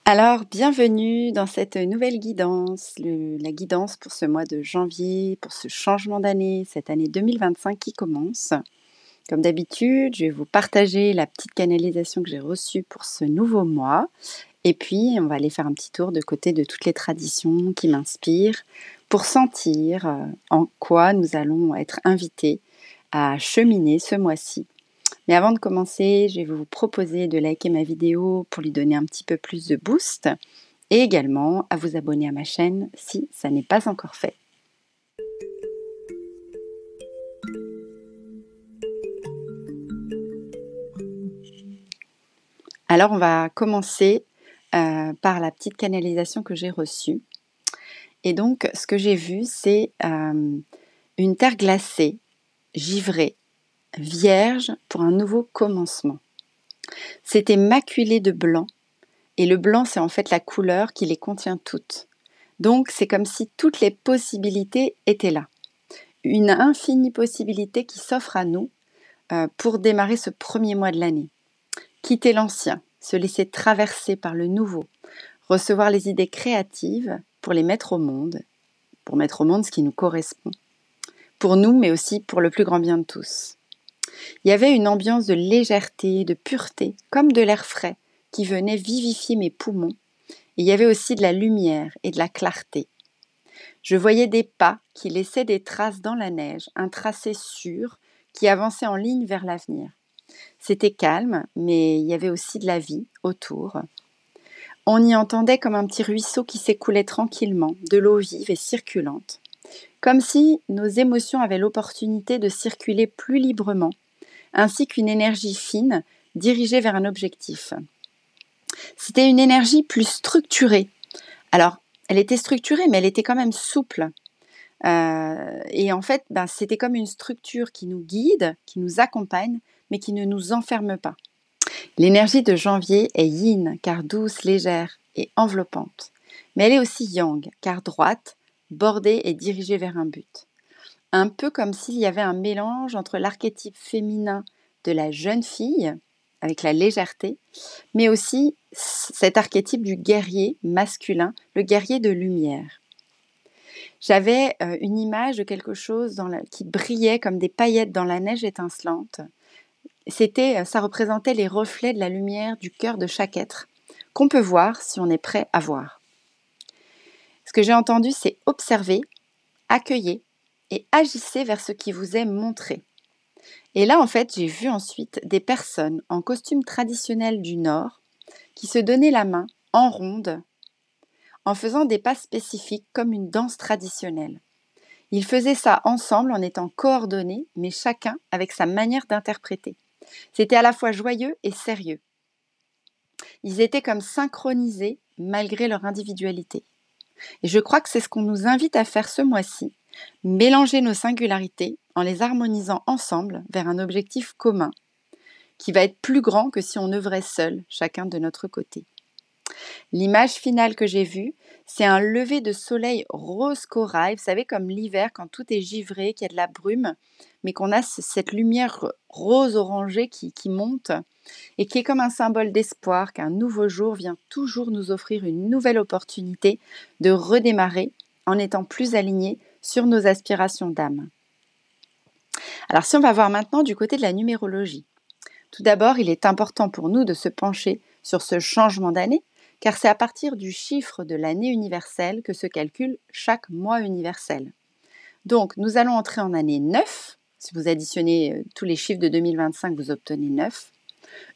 Alors, bienvenue dans cette nouvelle guidance, la guidance pour ce mois de janvier, pour ce changement d'année, cette année 2025 qui commence. Comme d'habitude, je vais vous partager la petite canalisation que j'ai reçue pour ce nouveau mois. Et puis, on va aller faire un petit tour de côté de toutes les traditions qui m'inspirent pour sentir en quoi nous allons être invités à cheminer ce mois-ci. Mais avant de commencer, je vais vous proposer de liker ma vidéo pour lui donner un petit peu plus de boost et également à vous abonner à ma chaîne si ça n'est pas encore fait. Alors on va commencer par la petite canalisation que j'ai reçue. Et donc ce que j'ai vu, c'est une terre glacée, givrée, vierge pour un nouveau commencement. C'était maculé de blanc. Et le blanc, c'est en fait la couleur qui les contient toutes. Donc, c'est comme si toutes les possibilités étaient là. Une infinie possibilité qui s'offre à nous pour démarrer ce premier mois de l'année. Quitter l'ancien, se laisser traverser par le nouveau, recevoir les idées créatives pour les mettre au monde, pour mettre au monde ce qui nous correspond. Pour nous, mais aussi pour le plus grand bien de tous. Il y avait une ambiance de légèreté, de pureté, comme de l'air frais, qui venait vivifier mes poumons. Et il y avait aussi de la lumière et de la clarté. Je voyais des pas qui laissaient des traces dans la neige, un tracé sûr qui avançait en ligne vers l'avenir. C'était calme, mais il y avait aussi de la vie autour. On y entendait comme un petit ruisseau qui s'écoulait tranquillement, de l'eau vive et circulante. Comme si nos émotions avaient l'opportunité de circuler plus librement, ainsi qu'une énergie fine dirigée vers un objectif. C'était une énergie plus structurée. Alors, elle était structurée, mais elle était quand même souple. Et en fait, c'était comme une structure qui nous guide, qui nous accompagne, mais qui ne nous enferme pas. L'énergie de janvier est yin, car douce, légère et enveloppante. Mais elle est aussi yang, car droite, bordée et dirigée vers un but. Un peu comme s'il y avait un mélange entre l'archétype féminin de la jeune fille, avec la légèreté, mais aussi cet archétype du guerrier masculin, le guerrier de lumière. J'avais une image de quelque chose qui brillait comme des paillettes dans la neige étincelante. Ça représentait les reflets de la lumière du cœur de chaque être, qu'on peut voir si on est prêt à voir. Ce que j'ai entendu, c'est observer, accueillir et agissez vers ce qui vous est montré. Et là, en fait, j'ai vu ensuite des personnes en costume traditionnel du Nord qui se donnaient la main en ronde en faisant des pas spécifiques comme une danse traditionnelle. Ils faisaient ça ensemble en étant coordonnés, mais chacun avec sa manière d'interpréter. C'était à la fois joyeux et sérieux. Ils étaient comme synchronisés malgré leur individualité. Et je crois que c'est ce qu'on nous invite à faire ce mois-ci, mélanger nos singularités en les harmonisant ensemble vers un objectif commun, qui va être plus grand que si on œuvrait seul, chacun de notre côté. L'image finale que j'ai vue, c'est un lever de soleil rose corail, vous savez, comme l'hiver quand tout est givré, qu'il y a de la brume, mais qu'on a cette lumière rose orangée qui monte et qui est comme un symbole d'espoir qu'un nouveau jour vient toujours nous offrir une nouvelle opportunité de redémarrer en étant plus alignés sur nos aspirations d'âme. Alors si on va voir maintenant du côté de la numérologie, tout d'abord, il est important pour nous de se pencher sur ce changement d'année, car c'est à partir du chiffre de l'année universelle que se calcule chaque mois universel. Donc, nous allons entrer en année 9. Si vous additionnez tous les chiffres de 2025, vous obtenez 9.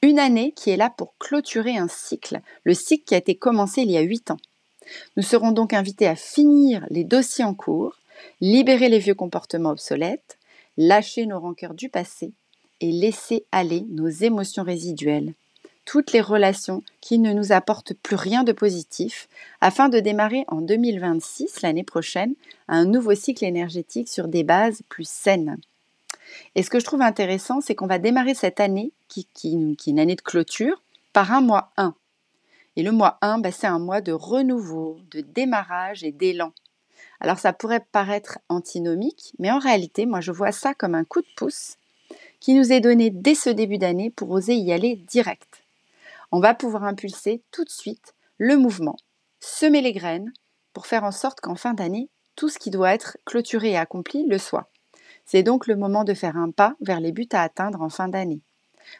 Une année qui est là pour clôturer un cycle, le cycle qui a été commencé il y a 8 ans. Nous serons donc invités à finir les dossiers en cours, libérer les vieux comportements obsolètes, lâcher nos rancœurs du passé et laisser aller nos émotions résiduelles, toutes les relations qui ne nous apportent plus rien de positif, afin de démarrer en 2026, l'année prochaine, un nouveau cycle énergétique sur des bases plus saines. Et ce que je trouve intéressant, c'est qu'on va démarrer cette année, qui est une année de clôture, par un mois 1. Et le mois 1, c'est un mois de renouveau, de démarrage et d'élan. Alors ça pourrait paraître antinomique, mais en réalité, moi je vois ça comme un coup de pouce qui nous est donné dès ce début d'année pour oser y aller direct. On va pouvoir impulser tout de suite le mouvement, semer les graines pour faire en sorte qu'en fin d'année, tout ce qui doit être clôturé et accompli le soit. C'est donc le moment de faire un pas vers les buts à atteindre en fin d'année.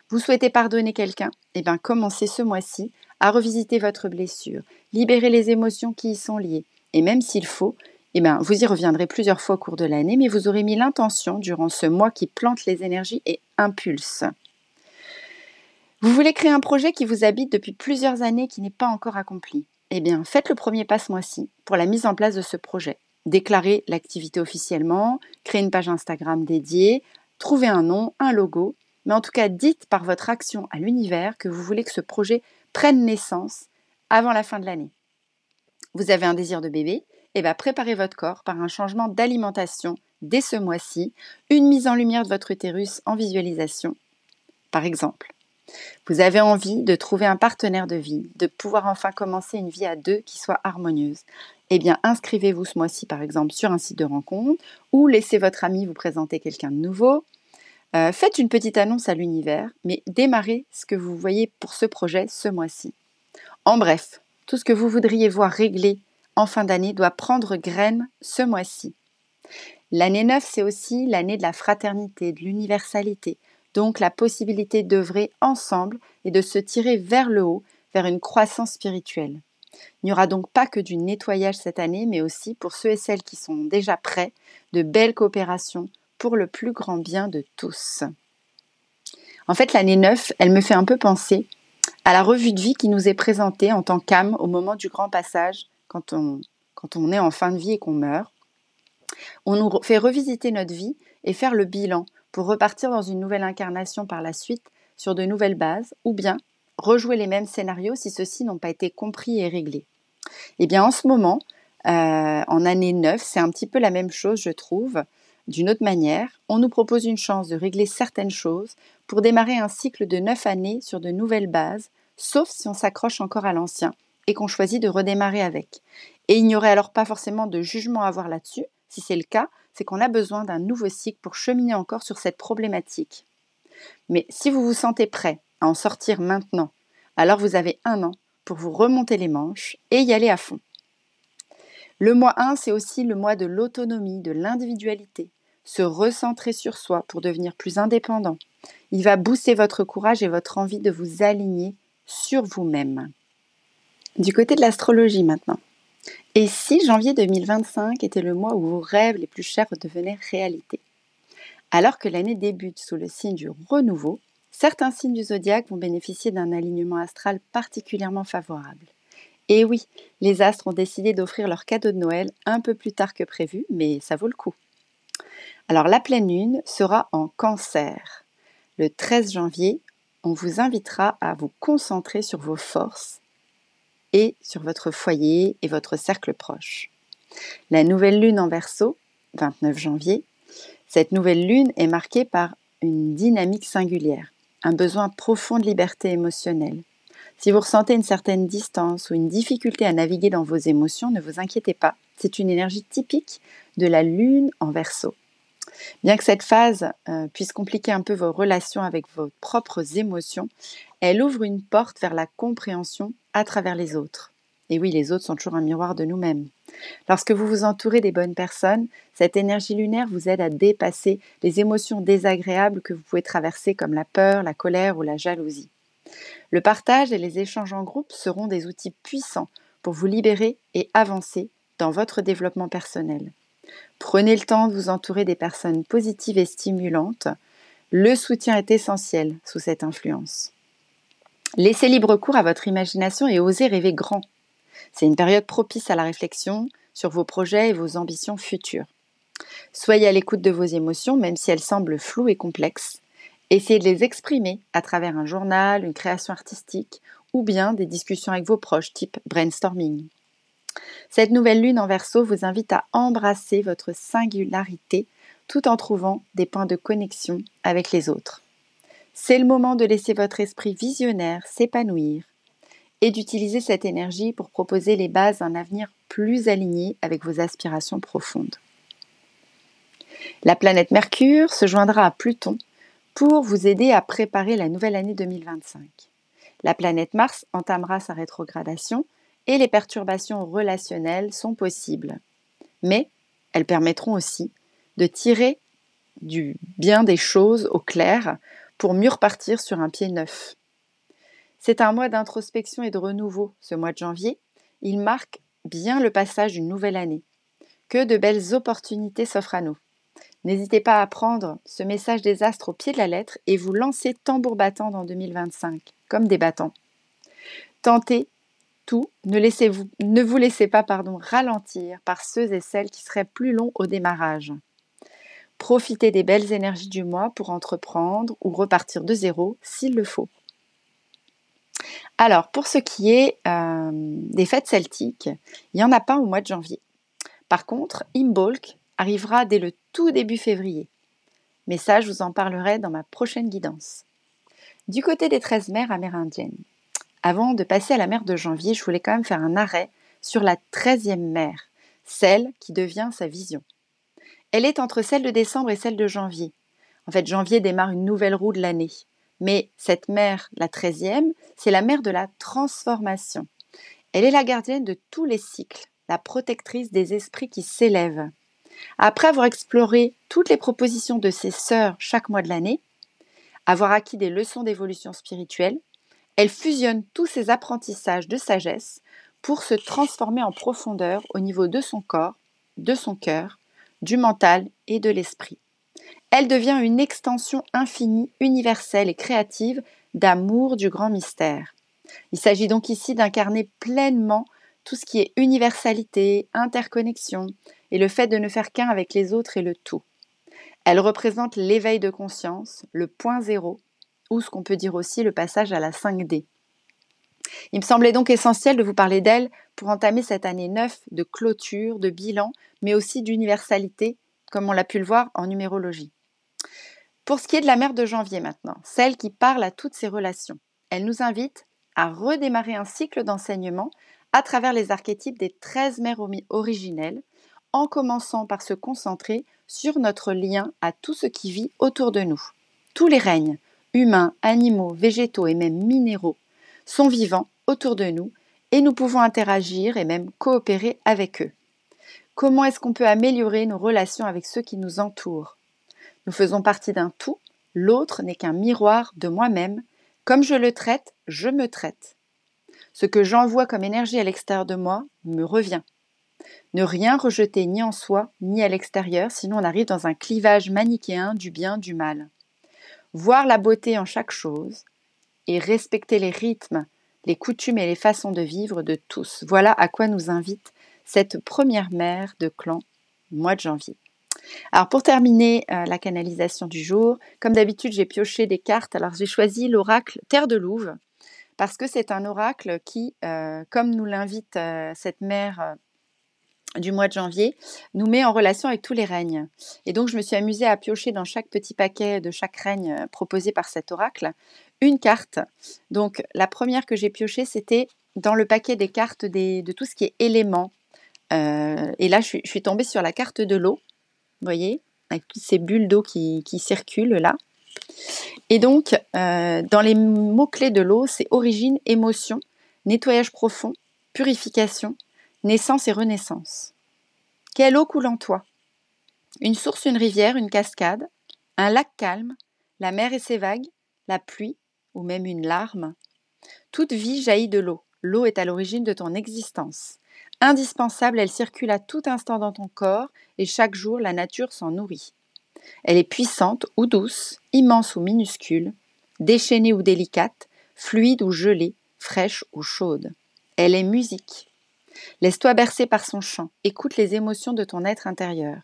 Vous souhaitez pardonner quelqu'un? Eh bien, commencez ce mois-ci à revisiter votre blessure, libérer les émotions qui y sont liées. Et même s'il faut, eh bien, vous y reviendrez plusieurs fois au cours de l'année, mais vous aurez mis l'intention durant ce mois qui plante les énergies et impulse. Vous voulez créer un projet qui vous habite depuis plusieurs années qui n'est pas encore accompli? Eh bien, faites le premier pas ce mois-ci pour la mise en place de ce projet. Déclarez l'activité officiellement, créez une page Instagram dédiée, trouvez un nom, un logo, mais en tout cas, dites par votre action à l'univers que vous voulez que ce projet prenne naissance avant la fin de l'année. Vous avez un désir de bébé? Eh bien, préparez votre corps par un changement d'alimentation dès ce mois-ci, une mise en lumière de votre utérus en visualisation, par exemple. Vous avez envie de trouver un partenaire de vie, de pouvoir enfin commencer une vie à deux qui soit harmonieuse. Eh bien, inscrivez-vous ce mois-ci, par exemple, sur un site de rencontre ou laissez votre ami vous présenter quelqu'un de nouveau. Faites une petite annonce à l'univers, mais démarrez ce que vous voyez pour ce projet ce mois-ci. En bref, tout ce que vous voudriez voir réglé en fin d'année doit prendre graine ce mois-ci. L'année 9, c'est aussi l'année de la fraternité, de l'universalité. Donc la possibilité d'œuvrer ensemble et de se tirer vers le haut, vers une croissance spirituelle. Il n'y aura donc pas que du nettoyage cette année, mais aussi pour ceux et celles qui sont déjà prêts, de belles coopérations pour le plus grand bien de tous. En fait, l'année 9, elle me fait un peu penser à la revue de vie qui nous est présentée en tant qu'âme au moment du grand passage, quand on est en fin de vie et qu'on meurt. On nous fait revisiter notre vie et faire le bilan pour repartir dans une nouvelle incarnation par la suite sur de nouvelles bases, ou bien rejouer les mêmes scénarios si ceux-ci n'ont pas été compris et réglés. Eh bien, en ce moment, en année 9, c'est un petit peu la même chose, je trouve, d'une autre manière. On nous propose une chance de régler certaines choses pour démarrer un cycle de 9 années sur de nouvelles bases, sauf si on s'accroche encore à l'ancien et qu'on choisit de redémarrer avec. Et il n'y aurait alors pas forcément de jugement à avoir là-dessus. Si c'est le cas, c'est qu'on a besoin d'un nouveau cycle pour cheminer encore sur cette problématique. Mais si vous vous sentez prêt à en sortir maintenant, alors vous avez 1 an pour vous remonter les manches et y aller à fond. Le mois 1, c'est aussi le mois de l'autonomie, de l'individualité, se recentrer sur soi pour devenir plus indépendant. Il va booster votre courage et votre envie de vous aligner sur vous-même. Du côté de l'astrologie maintenant. Et si janvier 2025 était le mois où vos rêves les plus chers devenaient réalité? Alors que l'année débute sous le signe du renouveau, certains signes du zodiaque vont bénéficier d'un alignement astral particulièrement favorable. Et oui, les astres ont décidé d'offrir leur cadeau de Noël un peu plus tard que prévu, mais ça vaut le coup. Alors la pleine lune sera en Cancer. Le 13 janvier, on vous invitera à vous concentrer sur vos forces et sur votre foyer et votre cercle proche. La nouvelle lune en Verseau, 29 janvier, cette nouvelle lune est marquée par une dynamique singulière, un besoin profond de liberté émotionnelle. Si vous ressentez une certaine distance ou une difficulté à naviguer dans vos émotions, ne vous inquiétez pas, c'est une énergie typique de la lune en Verseau. Bien que cette phase puisse compliquer un peu vos relations avec vos propres émotions, elle ouvre une porte vers la compréhension à travers les autres. Et oui, les autres sont toujours un miroir de nous-mêmes. Lorsque vous vous entourez des bonnes personnes, cette énergie lunaire vous aide à dépasser les émotions désagréables que vous pouvez traverser comme la peur, la colère ou la jalousie. Le partage et les échanges en groupe seront des outils puissants pour vous libérer et avancer dans votre développement personnel. Prenez le temps de vous entourer des personnes positives et stimulantes. Le soutien est essentiel sous cette influence. Laissez libre cours à votre imagination et osez rêver grand. C'est une période propice à la réflexion sur vos projets et vos ambitions futures. Soyez à l'écoute de vos émotions, même si elles semblent floues et complexes. Essayez de les exprimer à travers un journal, une création artistique ou bien des discussions avec vos proches, type brainstorming. Cette nouvelle lune en Verseau vous invite à embrasser votre singularité tout en trouvant des points de connexion avec les autres. C'est le moment de laisser votre esprit visionnaire s'épanouir et d'utiliser cette énergie pour proposer les bases d'un avenir plus aligné avec vos aspirations profondes. La planète Mercure se joindra à Pluton pour vous aider à préparer la nouvelle année 2025. La planète Mars entamera sa rétrogradation et les perturbations relationnelles sont possibles. Mais elles permettront aussi de tirer du bien des choses au clair pour mieux repartir sur un pied neuf. C'est un mois d'introspection et de renouveau, ce mois de janvier. Il marque bien le passage d'une nouvelle année. Que de belles opportunités s'offrent à nous. N'hésitez pas à prendre ce message des astres au pied de la lettre et vous lancer tambour battant dans 2025, comme des battants. Tentez tout, ne vous laissez pas ralentir par ceux et celles qui seraient plus longs au démarrage. Profitez des belles énergies du mois pour entreprendre ou repartir de zéro s'il le faut. Alors, pour ce qui est des fêtes celtiques, il n'y en a pas au mois de janvier. Par contre, Imbolc arrivera dès le tout début février. Mais ça, je vous en parlerai dans ma prochaine guidance. Du côté des 13 mers amérindiennes, avant de passer à la mer de janvier, je voulais quand même faire un arrêt sur la 13e mer, celle qui devient sa vision. Elle est entre celle de décembre et celle de janvier. En fait, janvier démarre une nouvelle roue de l'année. Mais cette mer, la 13e, c'est la mer de la transformation. Elle est la gardienne de tous les cycles, la protectrice des esprits qui s'élèvent. Après avoir exploré toutes les propositions de ses sœurs chaque mois de l'année, avoir acquis des leçons d'évolution spirituelle, elle fusionne tous ses apprentissages de sagesse pour se transformer en profondeur au niveau de son corps, de son cœur, du mental et de l'esprit. Elle devient une extension infinie, universelle et créative d'amour du grand mystère. Il s'agit donc ici d'incarner pleinement tout ce qui est universalité, interconnexion et le fait de ne faire qu'un avec les autres et le tout. Elle représente l'éveil de conscience, le point zéro, ou ce qu'on peut dire aussi le passage à la 5D. Il me semblait donc essentiel de vous parler d'elle pour entamer cette année 9 de clôture, de bilan, mais aussi d'universalité, comme on l'a pu le voir en numérologie. Pour ce qui est de la mère de janvier maintenant, celle qui parle à toutes ses relations, elle nous invite à redémarrer un cycle d'enseignement à travers les archétypes des 13 mères originelles, en commençant par se concentrer sur notre lien à tout ce qui vit autour de nous. Tous les règnes, humains, animaux, végétaux et même minéraux, sont vivants autour de nous et nous pouvons interagir et même coopérer avec eux. Comment est-ce qu'on peut améliorer nos relations avec ceux qui nous entourent ? Nous faisons partie d'un tout, l'autre n'est qu'un miroir de moi-même. Comme je le traite, je me traite. Ce que j'envoie comme énergie à l'extérieur de moi me revient. Ne rien rejeter ni en soi, ni à l'extérieur, sinon on arrive dans un clivage manichéen du bien, du mal. Voir la beauté en chaque chose et respecter les rythmes, les coutumes et les façons de vivre de tous. Voilà à quoi nous invite cette première mère de clan, mois de janvier. Alors pour terminer la canalisation du jour, comme d'habitude j'ai pioché des cartes. Alors j'ai choisi l'oracle Terre de Louve parce que c'est un oracle qui, comme nous l'invite cette mère du mois de janvier, nous met en relation avec tous les règnes. Et donc je me suis amusée à piocher dans chaque petit paquet de chaque règne proposé par cet oracle une carte. Donc la première que j'ai piochée, c'était dans le paquet des cartes de tout ce qui est éléments. Et là je suis tombée sur la carte de l'eau. Vous voyez, avec toutes ces bulles d'eau qui circulent là. Et donc, dans les mots-clés de l'eau, c'est origine, émotion, nettoyage profond, purification, naissance et renaissance. Quelle eau coule en toi ? Une source, une rivière, une cascade, un lac calme, la mer et ses vagues, la pluie ou même une larme. Toute vie jaillit de l'eau. L'eau est à l'origine de ton existence. Indispensable, elle circule à tout instant dans ton corps et chaque jour, la nature s'en nourrit. Elle est puissante ou douce, immense ou minuscule, déchaînée ou délicate, fluide ou gelée, fraîche ou chaude. Elle est musique. Laisse-toi bercer par son chant, écoute les émotions de ton être intérieur.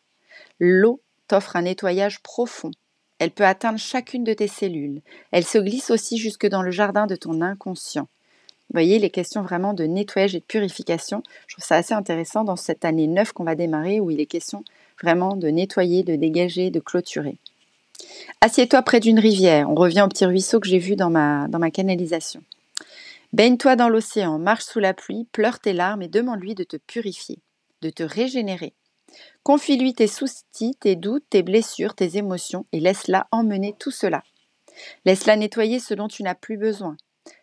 L'eau t'offre un nettoyage profond. Elle peut atteindre chacune de tes cellules. Elle se glisse aussi jusque dans le jardin de ton inconscient. Vous voyez, les questions vraiment de nettoyage et de purification, je trouve ça assez intéressant dans cette année 9 qu'on va démarrer, où il est question vraiment de nettoyer, de dégager, de clôturer. Assieds-toi près d'une rivière, on revient au petit ruisseau que j'ai vu dans ma canalisation. Baigne-toi dans l'océan, marche sous la pluie, pleure tes larmes et demande-lui de te purifier, de te régénérer. Confie-lui tes soucis, tes doutes, tes blessures, tes émotions et laisse-la emmener tout cela. Laisse-la nettoyer ce dont tu n'as plus besoin.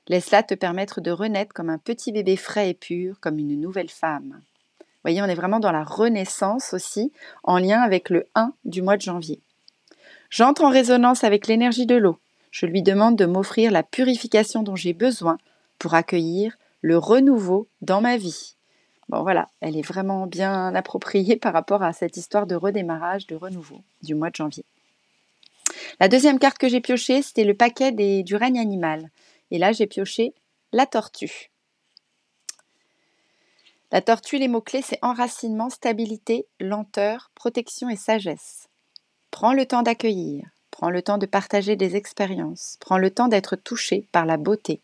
Laisse-la te permettre de renaître comme un petit bébé frais et pur, comme une nouvelle femme. Vous voyez, on est vraiment dans la renaissance aussi, en lien avec le 1 du mois de janvier. J'entre en résonance avec l'énergie de l'eau. Je lui demande de m'offrir la purification dont j'ai besoin pour accueillir le renouveau dans ma vie. Bon voilà, elle est vraiment bien appropriée par rapport à cette histoire de redémarrage, de renouveau du mois de janvier. La deuxième carte que j'ai piochée, c'était le paquet du règne animal. Et là, j'ai pioché la tortue. La tortue, les mots-clés, c'est enracinement, stabilité, lenteur, protection et sagesse. Prends le temps d'accueillir, prends le temps de partager des expériences, prends le temps d'être touché par la beauté.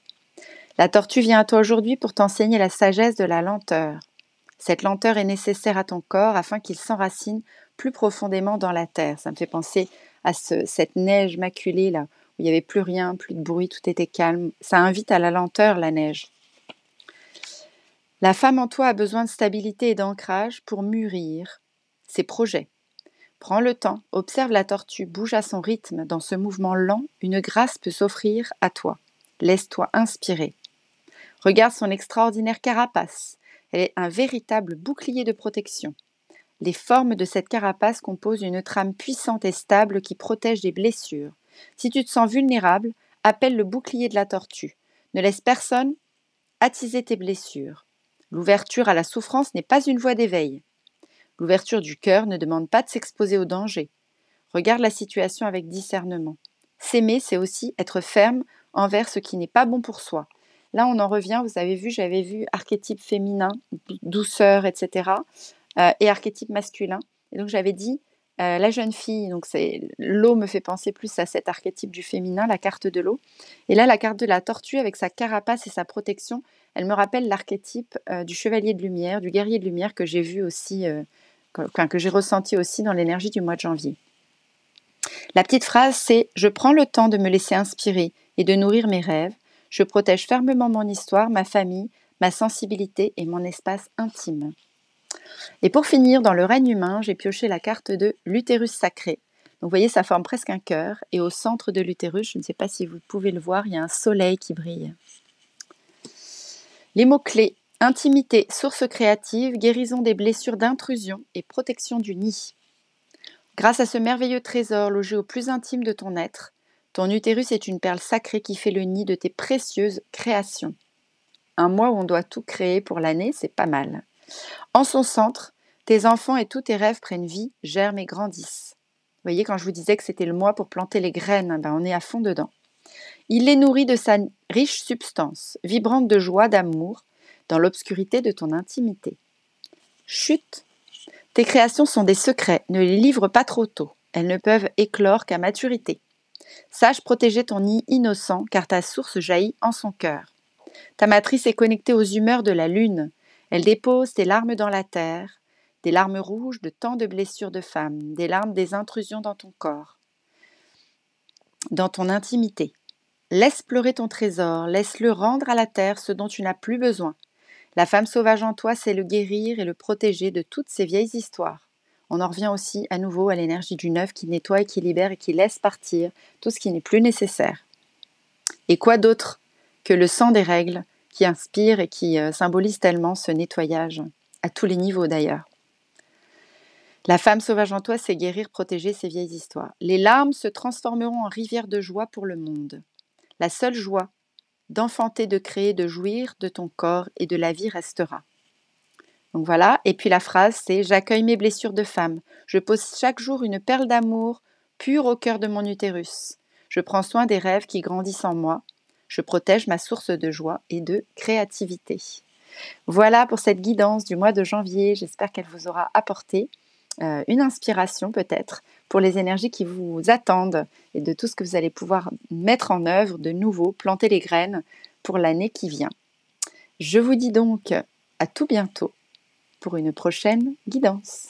La tortue vient à toi aujourd'hui pour t'enseigner la sagesse de la lenteur. Cette lenteur est nécessaire à ton corps afin qu'il s'enracine plus profondément dans la terre. Ça me fait penser à cette neige maculée là, où il n'y avait plus rien, plus de bruit, tout était calme. Ça invite à la lenteur, la neige. La femme en toi a besoin de stabilité et d'ancrage pour mûrir ses projets. Prends le temps, observe la tortue, bouge à son rythme. Dans ce mouvement lent, une grâce peut s'offrir à toi. Laisse-toi inspirer. Regarde son extraordinaire carapace. Elle est un véritable bouclier de protection. Les formes de cette carapace composent une trame puissante et stable qui protège des blessures. Si tu te sens vulnérable, appelle le bouclier de la tortue. Ne laisse personne attiser tes blessures. L'ouverture à la souffrance n'est pas une voie d'éveil. L'ouverture du cœur ne demande pas de s'exposer au danger. Regarde la situation avec discernement. S'aimer, c'est aussi être ferme envers ce qui n'est pas bon pour soi. Là, on en revient, vous avez vu, j'avais vu archétype féminin, douceur, etc. Et archétype masculin. Et donc, j'avais dit la jeune fille, donc l'eau me fait penser plus à cet archétype du féminin, la carte de l'eau. Et là, la carte de la tortue avec sa carapace et sa protection, elle me rappelle l'archétype du chevalier de lumière, du guerrier de lumière que j'ai vu aussi, que j'ai ressenti aussi dans l'énergie du mois de janvier. La petite phrase, c'est « Je prends le temps de me laisser inspirer et de nourrir mes rêves. Je protège fermement mon histoire, ma famille, ma sensibilité et mon espace intime. » Et pour finir, dans le règne humain, j'ai pioché la carte de l'utérus sacré. Donc vous voyez, ça forme presque un cœur. Et au centre de l'utérus, je ne sais pas si vous pouvez le voir, il y a un soleil qui brille. Les mots-clés, intimité, source créative, guérison des blessures d'intrusion et protection du nid. Grâce à ce merveilleux trésor logé au plus intime de ton être, ton utérus est une perle sacrée qui fait le nid de tes précieuses créations. Un mois où on doit tout créer pour l'année, c'est pas mal. En son centre, tes enfants et tous tes rêves prennent vie, germent et grandissent. Vous voyez, quand je vous disais que c'était le mois pour planter les graines, on est à fond dedans. Il les nourrit de sa riche substance, vibrante de joie, d'amour, dans l'obscurité de ton intimité. Chut! Tes créations sont des secrets, ne les livre pas trop tôt. Elles ne peuvent éclore qu'à maturité. Sache protéger ton nid innocent, car ta source jaillit en son cœur. Ta matrice est connectée aux humeurs de la lune. Elle dépose tes larmes dans la terre, des larmes rouges de tant de blessures de femmes, des larmes des intrusions dans ton corps, dans ton intimité. Laisse pleurer ton trésor, laisse-le rendre à la terre ce dont tu n'as plus besoin. La femme sauvage en toi sait le guérir et le protéger de toutes ces vieilles histoires. On en revient aussi à nouveau à l'énergie du neuf qui nettoie et qui libère et qui laisse partir tout ce qui n'est plus nécessaire. Et quoi d'autre que le sang des règles qui inspire et qui symbolise tellement ce nettoyage, à tous les niveaux d'ailleurs. La femme sauvage en toi sait guérir, protéger ces vieilles histoires. Les larmes se transformeront en rivières de joie pour le monde. La seule joie d'enfanter, de créer, de jouir de ton corps et de la vie restera. Donc voilà, et puis la phrase c'est « J'accueille mes blessures de femme. Je pose chaque jour une perle d'amour pure au cœur de mon utérus. Je prends soin des rêves qui grandissent en moi. Je protège ma source de joie et de créativité. » Voilà pour cette guidance du mois de janvier. J'espère qu'elle vous aura apporté une inspiration peut-être pour les énergies qui vous attendent et de tout ce que vous allez pouvoir mettre en œuvre de nouveau, planter les graines pour l'année qui vient. Je vous dis donc à tout bientôt pour une prochaine guidance.